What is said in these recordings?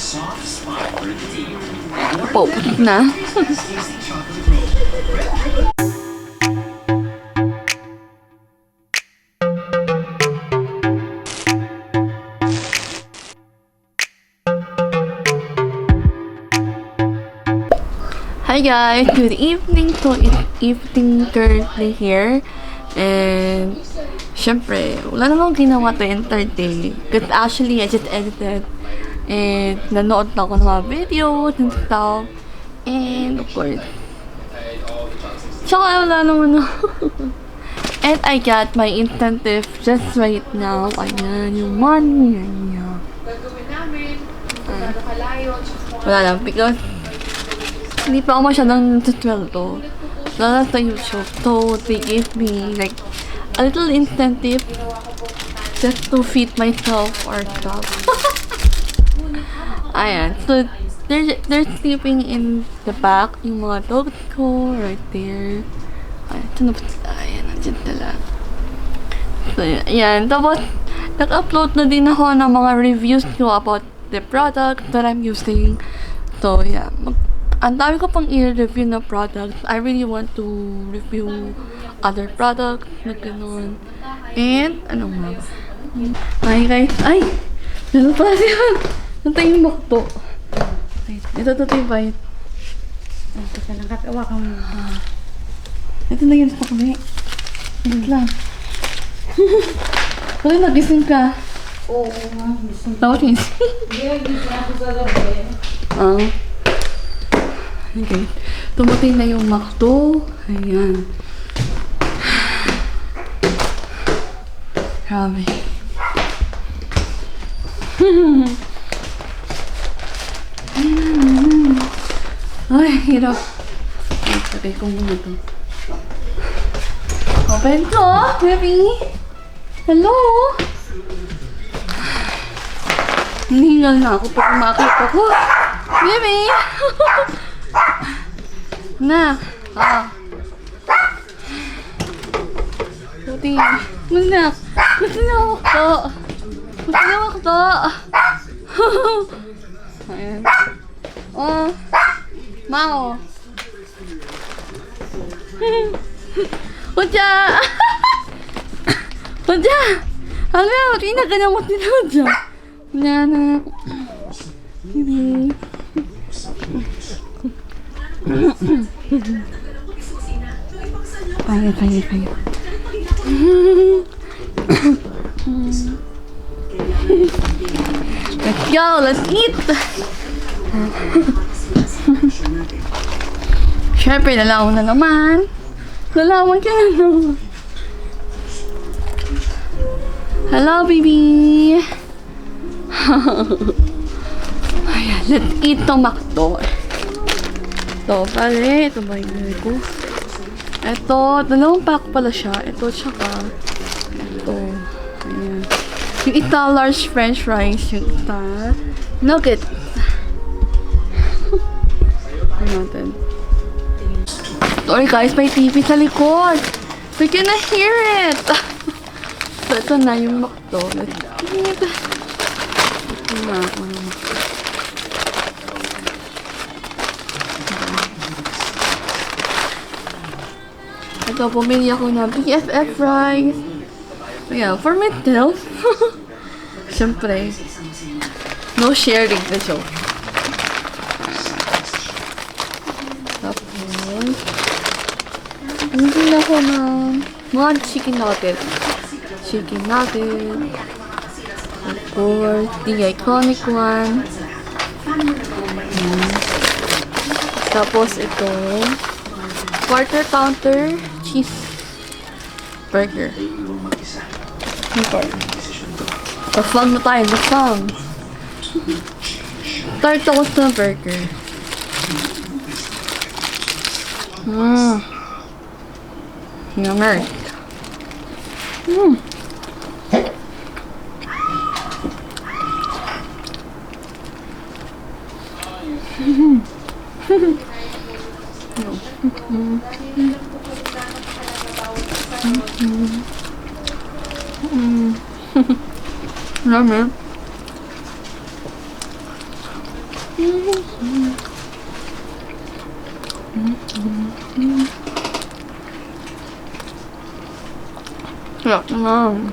Pop na. Hi guys, good evening. So it's evening currently here. And syempre, wala namang ginawa to entertain. Because actually, I just edited. And nanood na ako ng mga videos and stuff. And of course, tsaka wala naman na. And I got my incentive just right now. Ayan, yung money. Ayan. Wala lang, because hindi pa ako masyadong tutweldo. Lalo sa YouTube. So, they gave me like a little incentive just to feed myself or stuff. Ayan. So, they're sleeping in the back. Yung mga dogs ko, right there. Ayan. Ito na ba sila? Ayan. Nandiyan sila. So, ayan. Tapos, nag-upload na din ako ng mga reviews ko about the product that I'm using. So, yeah. Ang dami ko pang i-review na products. I really want to review other products na gano'n. And, ano nga ba? Ay, guys. Ay! Ano pa siya? Nantay yung Mcdo. Ito yung bite. Ito ka lang. Katawa ka mo. Ito na yun sa kami. Wait lang. Kaya nagising ka. Oo nga. Tapos yun. Hindi, gising ako sa gabi. Okay. Tumating na yung Mcdo. Ayan. Grabe. Ay, hirap. Lagay ko muna ito. Open ko, baby. Hello? Hinihingal na ako pag makita ko. Baby! Na. Buti. Muna. Gusto niya ako to. Gusto niya ako to. Ayan. Oh. Mao. Huwag Huwag Hangga, pinaganyamot nila Huwag Nana. Hindi. Payat. Let's go, let's eat! Siyempre, lalawan na naman. Lalawan ka na naman. Hello, baby! Ayan, let's eat tong Mcdo. Ito, pare. Ito ba yung ko? Ito, dalawang pack pala siya. Ito, tsaka ito. Ayan. Yung isa, large french fries. Yung isa, nugget. Natin. Sorry guys, may TV sa likod. We can hear it. So, ito na yung Mcdo. Let's eat. Ito na. Ito, pumili ako ng BFF Fries. So, yeah, for myself. Siyempre, no sharing na joke. Tapos, hindi na ako ng mga chicken nugget. Chicken nugget. Of course, the iconic one. Tapos, ito, quarter pounder cheese burger. Nafang na tayo, nafang. Start ako sa burger. Yummer. Sarap naman.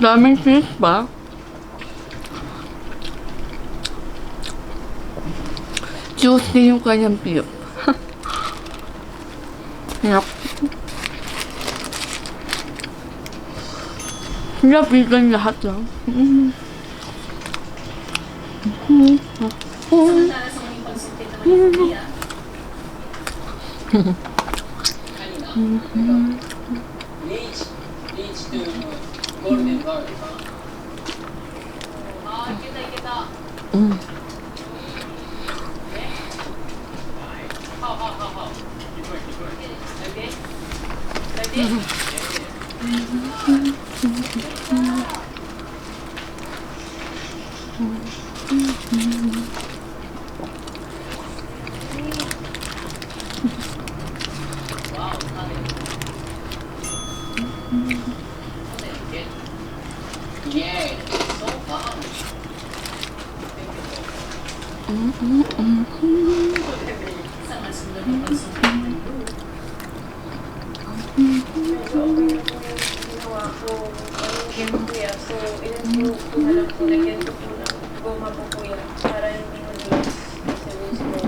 Daming cheese ba? Juicy yung kanyang beef. Yup. Yup, vegan lahat lang. Leads to golden bird. Kita. How? Keep going. Okay? Ready? Yeah, so fun. So, ilan po halang po lagyan ko po ng goma po kuya para hindi mag-iwas sa waste po.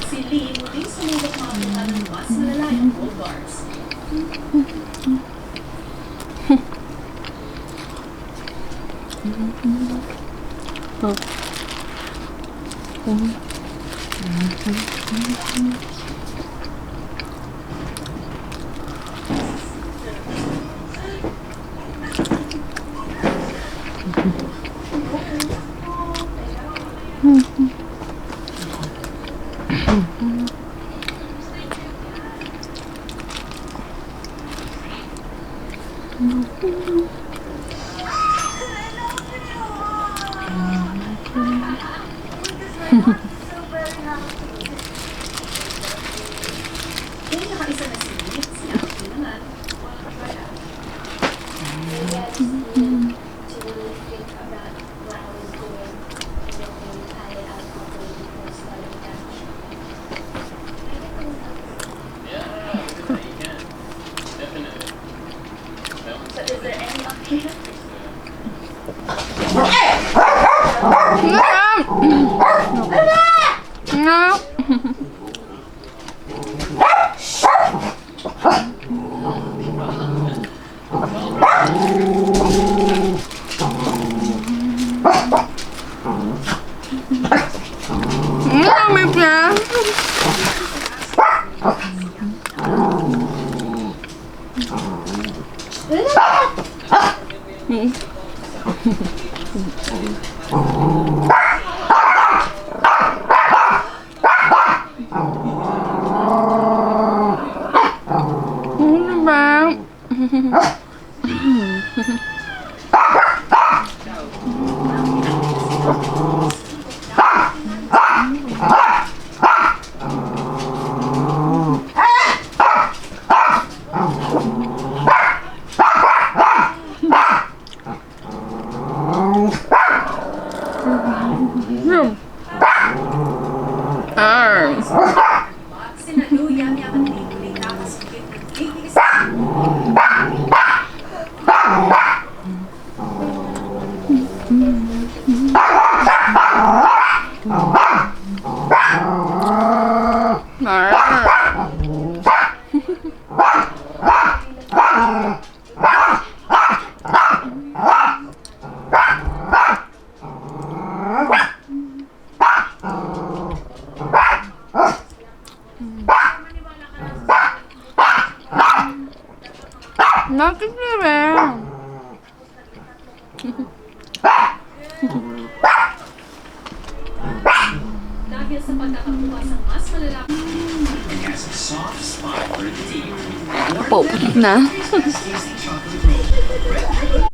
Si Lee muling sumulok makakuha ng mas malalayong gold bars. Kung nakaisa na si Lee, siya ang pinangan. Definitely. So is there any option? No. May plan. Dahil sa pagkakabukas ng mas malalaki. It has a soft spot for the teeth. Popot na. Tasty chocolate roll. Red ribbon